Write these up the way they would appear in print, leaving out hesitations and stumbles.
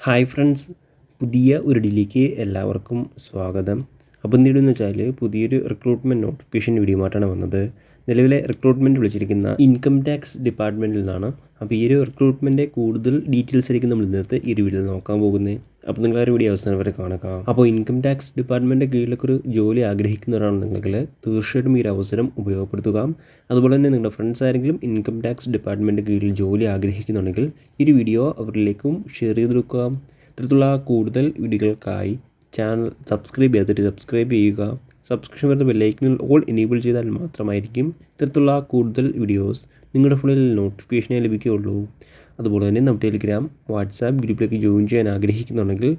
Hi friends, പുതിയ ഒരു ഡിലേക്ക് എല്ലാവർക്കും സ്വാഗതം. അപ്പോൾ എന്തിടെന്ന് വെച്ചാൽ പുതിയൊരു റിക്രൂട്ട്മെൻറ്റ് നോട്ടിഫിക്കേഷൻ വീഡിയോ ആയിട്ടാണ് വന്നത്. നിലവിലെ റിക്രൂട്ട്മെൻറ്റ് വിളിച്ചിരിക്കുന്ന ഇൻകം ടാക്സ് ഡിപ്പാർട്ട്മെൻറ്റിൽ നിന്നാണ്. അപ്പോൾ ഈ ഒരു റിക്രൂട്ട്മെൻറ്റ് കൂടുതൽ ഡീറ്റെയിൽസ് ആയിരിക്കും നമ്മൾ ഇന്നത്തെ ഈ ഒരു വീഡിയോയിൽ നോക്കാൻ പോകുന്നത്. അപ്പോൾ നിങ്ങൾ ആ ഒരു വീഡിയോ അവസാനം വരെ കാണുക. അപ്പോൾ ഇൻകം ടാക്സ് ഡിപ്പാർട്ട്മെൻറ്റ് കീഴിലൊക്കെ ഒരു ജോലി ആഗ്രഹിക്കുന്നവരാണ് നിങ്ങൾ, തീർച്ചയായിട്ടും ഈ ഒരു അവസരം ഉപയോഗപ്പെടുത്തുക. അതുപോലെ തന്നെ നിങ്ങളുടെ ഫ്രണ്ട്സ് ആരെങ്കിലും ഇൻകം ടാക്സ് ഡിപ്പാർട്ട്മെൻറ്റ് കീഴിൽ ജോലി ആഗ്രഹിക്കുന്നുണ്ടെങ്കിൽ ഈ ഒരു വീഡിയോ അവരിലേക്കും ഷെയർ ചെയ്ത് കൊടുക്കുക. ഇത്തരത്തിലുള്ള കൂടുതൽ വീഡിയോകൾക്കായി ചാനൽ സബ്സ്ക്രൈബ് ചെയ്തിട്ട് സബ്സ്ക്രൈബ് ചെയ്യുക. സബ്സ്ക്രിപ്ഷൻ വരുന്ന ബെല്ലൈക്കനിൽ ഓൾ എനേബിൾ ചെയ്താൽ മാത്രമായിരിക്കും ഇത്തരത്തിലുള്ള കൂടുതൽ വീഡിയോസ് നിങ്ങളുടെ ഫോണിൽ നോട്ടിഫിക്കേഷനായി ലഭിക്കുകയുള്ളൂ. അതുപോലെ തന്നെ നമ്മുടെ ടെലിഗ്രാം, വാട്സാപ്പ് ഗ്രൂപ്പിലേക്ക് ജോയിൻ ചെയ്യാൻ ആഗ്രഹിക്കുന്നുണ്ടെങ്കിൽ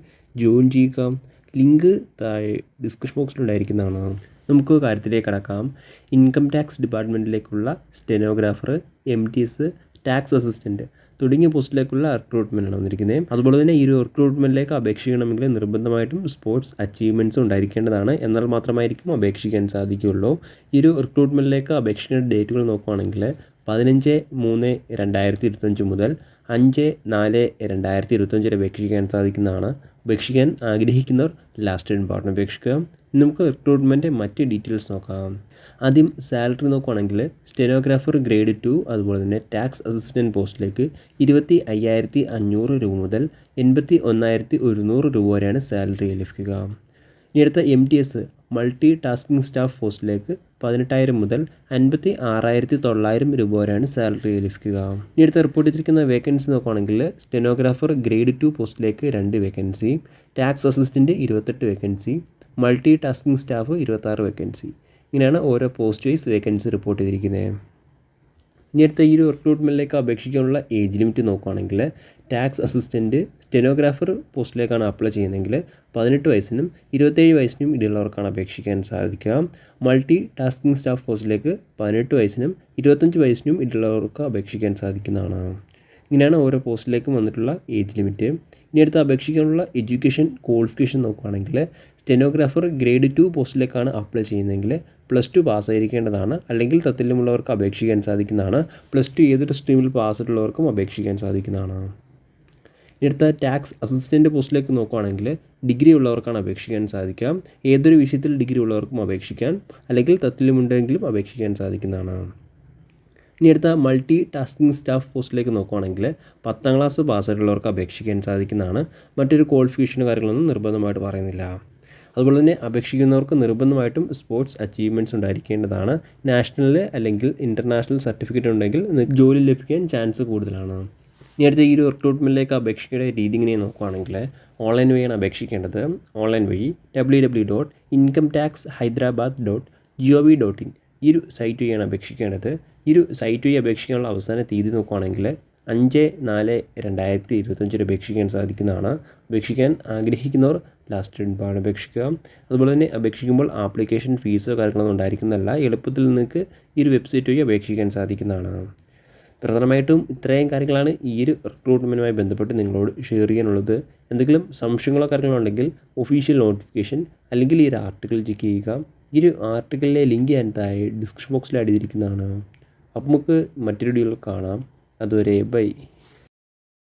ജോയിൻ ചെയ്യുക. ലിങ്ക് താഴെ ഡിസ്ക്രിപ്ഷൻ ബോക്സിലുണ്ടായിരിക്കുന്നതാണ്. നമുക്ക് കാര്യത്തിലേക്ക് കടക്കാം. ഇൻകം ടാക്സ് ഡിപ്പാർട്ട്മെൻറ്റിലേക്കുള്ള സ്റ്റെനോഗ്രാഫർ, MTS, ടാക്സ് അസിസ്റ്റൻറ്റ് തുടങ്ങിയ പോസ്റ്റിലേക്കുള്ള റിക്രൂട്ട്മെൻറ്റാണ് വന്നിരിക്കുന്നത്. അതുപോലെ തന്നെ ഈ ഒരു റിക്രൂട്ട്മെൻറ്റിലേക്ക് അപേക്ഷിക്കണമെങ്കിൽ നിർബന്ധമായിട്ടും സ്പോർട്സ് അച്ചീവ്മെൻറ്റ്സ് ഉണ്ടായിരിക്കേണ്ടതാണ്. എന്നാൽ മാത്രമായിരിക്കും അപേക്ഷിക്കാൻ സാധിക്കുകയുള്ളൂ. ഈ ഒരു റിക്രൂട്ട്മെൻറ്റിലേക്ക് അപേക്ഷിക്കേണ്ട ഡേറ്റുകൾ നോക്കുകയാണെങ്കിൽ 15/3/2025 മുതൽ 5/4/2025 വരെ അപേക്ഷിക്കാൻ സാധിക്കുന്നതാണ്. അപേക്ഷിക്കാൻ ആഗ്രഹിക്കുന്നവർ ലാസ്റ്റ് ഡേറ്റ് പറഞ്ഞ് അപേക്ഷിക്കുക. നമുക്ക് റിക്രൂട്ട്മെൻറ്റ് മറ്റ് ഡീറ്റെയിൽസ് നോക്കാം. ആദ്യം സാലറി നോക്കുകയാണെങ്കിൽ സ്റ്റെനോഗ്രാഫർ ഗ്രേഡ് 2 അതുപോലെ തന്നെ ടാക്സ് അസിസ്റ്റൻറ്റ് പോസ്റ്റിലേക്ക് 25,500 രൂപ മുതൽ 81,100 രൂപ വരെയാണ് സാലറി ലഭിക്കുക. ഇനി അടുത്ത MTS മൾട്ടി ടാസ്കിംഗ് സ്റ്റാഫ് പോസ്റ്റിലേക്ക് 18,000 മുതൽ 56,900 രൂപ വരെയാണ് സാലറി ലഭിക്കുക. ഇനി അടുത്ത റിപ്പോർട്ട് ചെയ്തിരിക്കുന്ന വേക്കൻസി നോക്കുകയാണെങ്കിൽ സ്റ്റെനോഗ്രാഫർ ഗ്രേഡ് 2 പോസ്റ്റിലേക്ക് 2 vacancy, tax assistant 28 vacancy, multi tasking staff 26 vacancy. ഇങ്ങനെയാണ് ഓരോ പോസ്റ്റ് വൈസ് വേക്കൻസി റിപ്പോർട്ട് ചെയ്തിരിക്കുന്നത്. ഇനി അടുത്ത ഈ ഒരു റിക്രൂട്ട്മെൻറ്റിലേക്ക് അപേക്ഷിക്കാനുള്ള ഏജ് ലിമിറ്റ് നോക്കുകയാണെങ്കിൽ ടാക്സ് അസിസ്റ്റൻറ്റ് സ്റ്റെനോഗ്രാഫർ പോസ്റ്റിലേക്കാണ് അപ്ലൈ ചെയ്യുന്നതെങ്കിൽ 18 വയസ്സിനും 27 വയസ്സിനും ഇടയിലുള്ളവർക്കാണ് അപേക്ഷിക്കാൻ സാധിക്കുക. മൾട്ടി ടാസ്കിംഗ് സ്റ്റാഫ് പോസ്റ്റിലേക്ക് 18 വയസ്സിനും 25 വയസ്സിനും ഇടയിലുള്ളവർക്ക് അപേക്ഷിക്കാൻ സാധിക്കുന്നതാണ്. ഇങ്ങനെയാണ് ഓരോ പോസ്റ്റിലേക്കും വന്നിട്ടുള്ള ഏജ് ലിമിറ്റ്. ഇനി അടുത്ത് അപേക്ഷിക്കാനുള്ള എഡ്യൂക്കേഷൻ ക്വാളിഫിക്കേഷൻ നോക്കുകയാണെങ്കിൽ സ്റ്റെനോഗ്രാഫർ ഗ്രേഡ് 2 പോസ്റ്റിലേക്കാണ് അപ്ലൈ ചെയ്യുന്നതെങ്കിൽ +2 പാസ്സായിരിക്കേണ്ടതാണ്. അല്ലെങ്കിൽ തത്തുല്യമുള്ളവർക്ക് അപേക്ഷിക്കാൻ സാധിക്കുന്നതാണ്. +2 ഏതൊരു സ്ട്രീമിൽ പാസ്സായിട്ടുള്ളവർക്കും അപേക്ഷിക്കാൻ സാധിക്കുന്നതാണ്. അടുത്ത ടാക്സ് അസിസ്റ്റൻറ്റ് പോസ്റ്റിലേക്ക് നോക്കുകയാണെങ്കിൽ ഡിഗ്രി ഉള്ളവർക്കാണ് അപേക്ഷിക്കാൻ സാധിക്കുക. ഏതൊരു വിഷയത്തിൽ ഡിഗ്രി ഉള്ളവർക്കും അപേക്ഷിക്കാൻ, അല്ലെങ്കിൽ തത്തുല്യമുണ്ടെങ്കിലും അപേക്ഷിക്കാൻ സാധിക്കുന്നതാണ്. ഇനി അടുത്ത മൾട്ടി ടാസ്കിംഗ് സ്റ്റാഫ് പോസ്റ്റിലേക്ക് നോക്കുകയാണെങ്കിൽ 10ാം ക്ലാസ് പാസ്സായിട്ടുള്ളവർക്ക് അപേക്ഷിക്കാൻ സാധിക്കുന്നതാണ്. മറ്റൊരു ക്വാളിഫിക്കേഷനോ കാര്യങ്ങളൊന്നും നിർബന്ധമായിട്ട് പറയുന്നില്ല. അതുപോലെ തന്നെ അപേക്ഷിക്കുന്നവർക്ക് നിർബന്ധമായിട്ടും സ്പോർട്സ് അച്ചീവ്മെൻറ്റ്സ് ഉണ്ടായിരിക്കേണ്ടതാണ്. നാഷണൽ അല്ലെങ്കിൽ ഇൻ്റർനാഷണൽ സർട്ടിഫിക്കറ്റ് ഉണ്ടെങ്കിൽ ജോലി ലഭിക്കാൻ ചാൻസ് കൂടുതലാണ്. ഇനി അടുത്ത ഈ ഒരു റിക്രൂട്ട്മെൻറ്റിലേക്ക് അപേക്ഷിക്കേണ്ട രീതി ഇങ്ങനെ നോക്കുകയാണെങ്കിൽ ഓൺലൈൻ വഴിയാണ് അപേക്ഷിക്കേണ്ടത്. ഓൺലൈൻ വഴി www.incometaxhyderabad.gov.in ഈ ഒരു സൈറ്റ് വഴിയാണ് അപേക്ഷിക്കേണ്ടത്. ഈ ഒരു സൈറ്റ് വഴി അപേക്ഷിക്കാനുള്ള അവസാന തീയതി നോക്കുകയാണെങ്കിൽ 5/4/2025 അപേക്ഷിക്കാൻ സാധിക്കുന്നതാണ്. അപേക്ഷിക്കാൻ ആഗ്രഹിക്കുന്നവർ ലാസ്റ്റ് ഡേറ്റ് അപേക്ഷിക്കുക. അതുപോലെ തന്നെ അപേക്ഷിക്കുമ്പോൾ ആപ്ലിക്കേഷൻ ഫീസോ കാര്യങ്ങളൊന്നും ഉണ്ടായിരിക്കുന്നതല്ല. എളുപ്പത്തിൽ നിങ്ങൾക്ക് ഈ ഒരു വെബ്സൈറ്റ് വഴി അപേക്ഷിക്കാൻ സാധിക്കുന്നതാണ്. പ്രധാനമായിട്ടും ഇത്രയും കാര്യങ്ങളാണ് ഈ ഒരു റിക്രൂട്ട്മെൻറ്റുമായി ബന്ധപ്പെട്ട് നിങ്ങളോട് ഷെയർ ചെയ്യാനുള്ളത്. എന്തെങ്കിലും സംശയങ്ങളോ കാര്യങ്ങളോ ഉണ്ടെങ്കിൽ ഒഫീഷ്യൽ നോട്ടിഫിക്കേഷൻ അല്ലെങ്കിൽ ഈ ഒരു ആർട്ടിക്കിൾ ചെക്ക് ചെയ്യുക. ഈ ഒരു ആർട്ടിക്കിളിലെ ലിങ്ക് ഞാൻ താഴെ ഡിസ്ക്രിപ്ഷൻ ബോക്സിൽ ആഡ് ചെയ്തിരിക്കുന്നതാണ്. അപ്പോൾ നമുക്ക് മറ്റൊരു വീഡിയോയിൽ കാണാം. അതുവരെ ബൈ.